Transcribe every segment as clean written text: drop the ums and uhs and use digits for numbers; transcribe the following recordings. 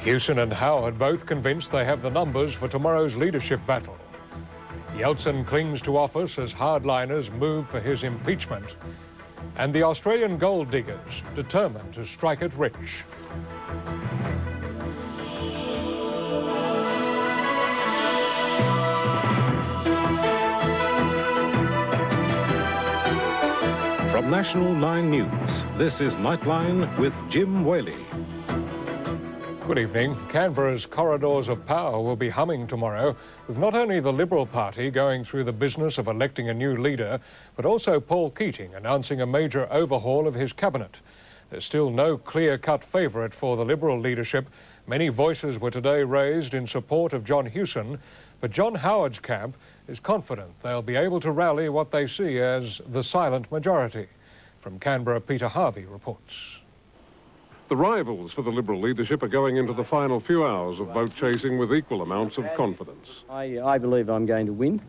Hewson and Howard both convinced they have the numbers for tomorrow's leadership battle. Yeltsin clings to office as hardliners move for his impeachment. And the Australian gold diggers determined to strike it rich. From National 9 News, this is Nightline with Jim Waley. Good evening. Canberra's corridors of power will be humming tomorrow, with not only the Liberal Party going through the business of electing a new leader, but also Paul Keating announcing a major overhaul of his cabinet. There's still no clear-cut favourite for the Liberal leadership. Many voices were today raised in support of John Hewson, but John Howard's camp is confident they'll be able to rally what they see as the silent majority. From Canberra, Peter Harvey reports. The rivals for the Liberal leadership are going into the final few hours of vote chasing with equal amounts of confidence. I believe I'm going to win.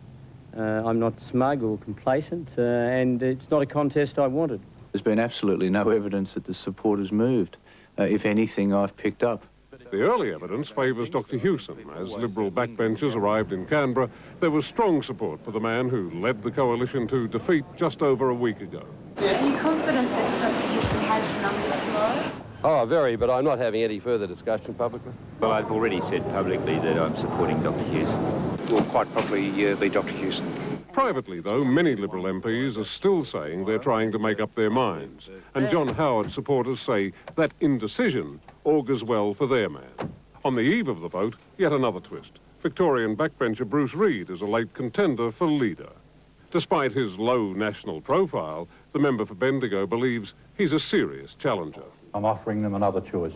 I'm not smug or complacent, and it's not a contest I wanted. There's been absolutely no evidence that the support has moved. If anything, I've picked up. The early evidence favours Dr Hewson. As Liberal backbenchers arrived in Canberra, there was strong support for the man who led the coalition to defeat just over a week ago. Are you confident that Dr Hewson has the numbers tomorrow? Oh, very, but I'm not having any further discussion publicly. Well, I've already said publicly that I'm supporting Dr Hewson. Will quite probably be Dr Hewson. Privately, though, many Liberal MPs are still saying they're trying to make up their minds. And John Howard supporters say that indecision augurs well for their man. On the eve of the vote, yet another twist. Victorian backbencher Bruce Reid is a late contender for leader. Despite his low national profile, the member for Bendigo believes he's a serious challenger. I'm offering them another choice.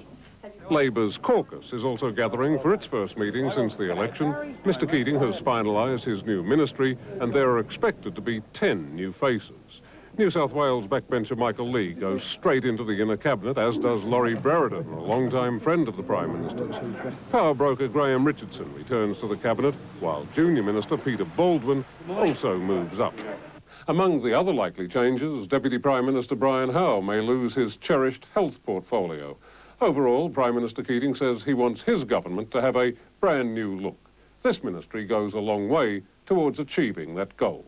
Labor's caucus is also gathering for its first meeting since the election. Mr Keating has finalised his new ministry, and there are expected to be 10 new faces. New South Wales backbencher Michael Lee goes straight into the inner cabinet, as does Laurie Brereton, a long-time friend of the Prime Minister's. Power broker Graham Richardson returns to the cabinet, while Junior Minister Peter Baldwin also moves up. Among the other likely changes, Deputy Prime Minister Brian Howe may lose his cherished health portfolio. Overall, Prime Minister Keating says he wants his government to have a brand new look. This ministry goes a long way towards achieving that goal.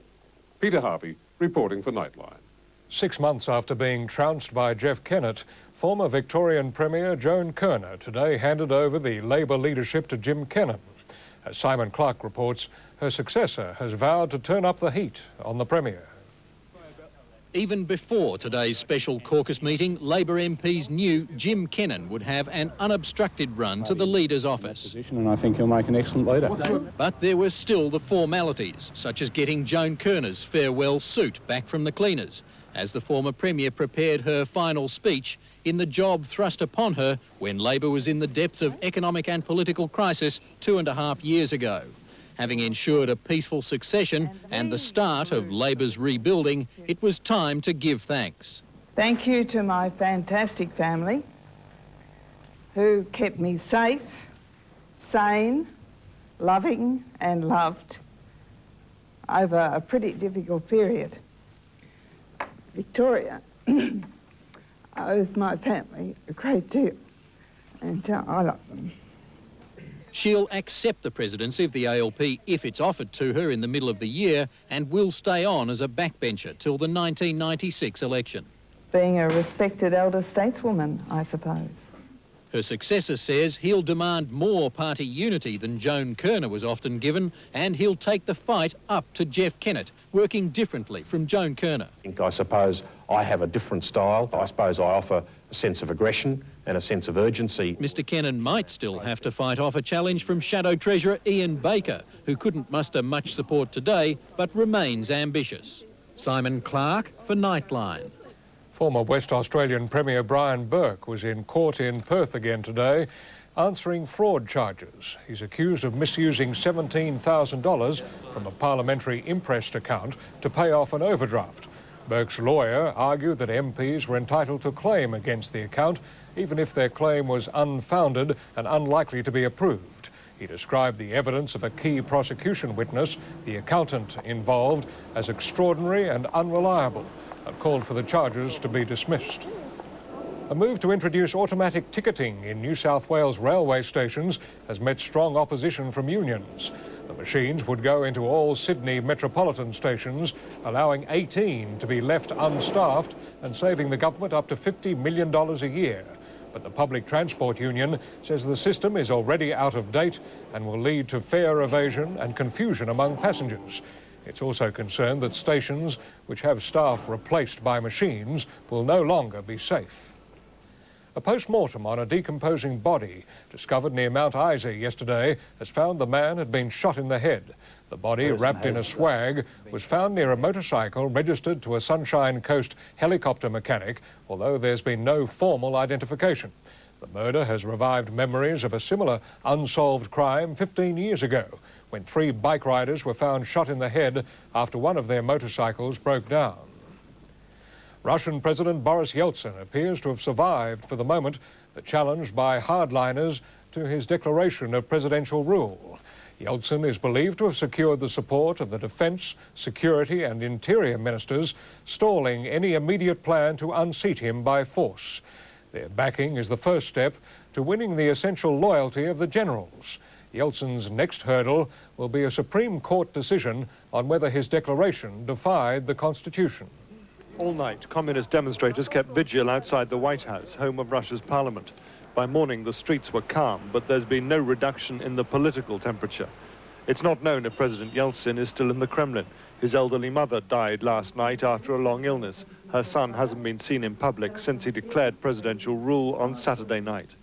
Peter Harvey, reporting for Nightline. 6 months after being trounced by Jeff Kennett, former Victorian Premier Joan Kirner today handed over the Labor leadership to Jim Kennan. As Simon Clark reports, her successor has vowed to turn up the heat on the Premier. Even before today's special caucus meeting, Labor MPs knew Jim Kennan would have an unobstructed run to the leader's office. And I think he'll make an excellent leader. But there were still the formalities, such as getting Joan Kirner's farewell suit back from the cleaners, as the former Premier prepared her final speech in the job thrust upon her when Labor was in the depths of economic and political crisis 2.5 years ago. Having ensured a peaceful succession and the start of Labor's rebuilding, it was time to give thanks. Thank you to my fantastic family who kept me safe, sane, loving and loved over a pretty difficult period. Victoria owes my family a great deal, and I love them. She'll accept the presidency of the ALP if it's offered to her in the middle of the year, and will stay on as a backbencher till the 1996 election. Being a respected elder stateswoman, I suppose. Her successor says he'll demand more party unity than Joan Kirner was often given, and he'll take the fight up to Jeff Kennett, working differently from Joan Kirner. I suppose I have a different style. I suppose I offer a sense of aggression and a sense of urgency. Mr Kennan might still have to fight off a challenge from Shadow Treasurer Ian Baker, who couldn't muster much support today, but remains ambitious. Simon Clark for Nightline. Former West Australian Premier Brian Burke was in court in Perth again today, answering fraud charges. He's accused of misusing $17,000 from a parliamentary imprest account to pay off an overdraft. Burke's lawyer argued that MPs were entitled to claim against the account, even if their claim was unfounded and unlikely to be approved. He described the evidence of a key prosecution witness, the accountant involved, as extraordinary and unreliable, and called for the charges to be dismissed. A move to introduce automatic ticketing in New South Wales railway stations has met strong opposition from unions. The machines would go into all Sydney metropolitan stations, allowing 18 to be left unstaffed and saving the government up to $50 million a year. But the Public Transport Union says the system is already out of date and will lead to fare evasion and confusion among passengers. It's also concerned that stations which have staff replaced by machines will no longer be safe. A post-mortem on a decomposing body discovered near Mount Isa yesterday has found the man had been shot in the head. The body, wrapped in a swag, was found near a motorcycle registered to a Sunshine Coast helicopter mechanic, although there's been no formal identification. The murder has revived memories of a similar unsolved crime 15 years ago, when 3 bike riders were found shot in the head after one of their motorcycles broke down. Russian President Boris Yeltsin appears to have survived for the moment the challenge by hardliners to his declaration of presidential rule. Yeltsin is believed to have secured the support of the defence, security and interior ministers, stalling any immediate plan to unseat him by force. Their backing is the first step to winning the essential loyalty of the generals. Yeltsin's next hurdle will be a Supreme Court decision on whether his declaration defied the Constitution. All night, communist demonstrators kept vigil outside the White House, home of Russia's parliament. By morning, the streets were calm, but there's been no reduction in the political temperature. It's not known if President Yeltsin is still in the Kremlin. His elderly mother died last night after a long illness. Her son hasn't been seen in public since he declared presidential rule on Saturday night.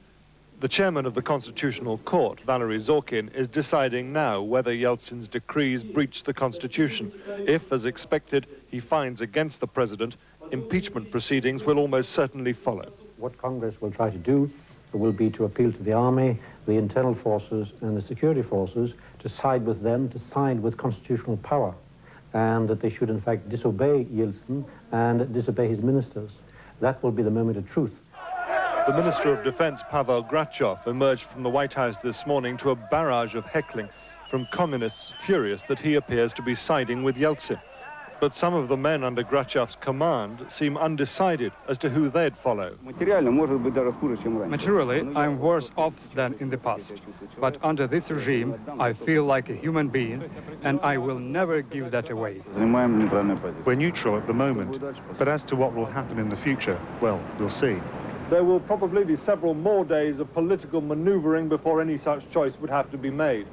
The chairman of the Constitutional Court, Valery Zorkin, is deciding now whether Yeltsin's decrees breach the Constitution. If, as expected, he finds against the president, impeachment proceedings will almost certainly follow. What Congress will try to do will be to appeal to the army, the internal forces and the security forces to side with them, to side with constitutional power, and that they should in fact disobey Yeltsin and disobey his ministers. That will be the moment of truth. The Minister of Defense, Pavel Grachev, emerged from the White House this morning to a barrage of heckling from communists furious that he appears to be siding with Yeltsin. But some of the men under Grachev's command seem undecided as to who they'd follow. Materially, I'm worse off than in the past. But under this regime, I feel like a human being, and I will never give that away. We're neutral at the moment, but as to what will happen in the future, well, we'll see. There will probably be several more days of political maneuvering before any such choice would have to be made.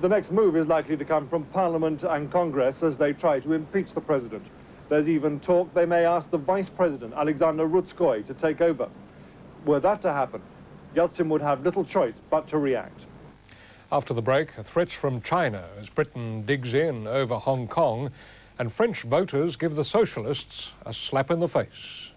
The next move is likely to come from Parliament and Congress as they try to impeach the president. There's even talk they may ask the Vice President, Alexander Rutskoy, to take over. Were that to happen, Yeltsin would have little choice but to react. After the break, threats from China as Britain digs in over Hong Kong, and French voters give the socialists a slap in the face.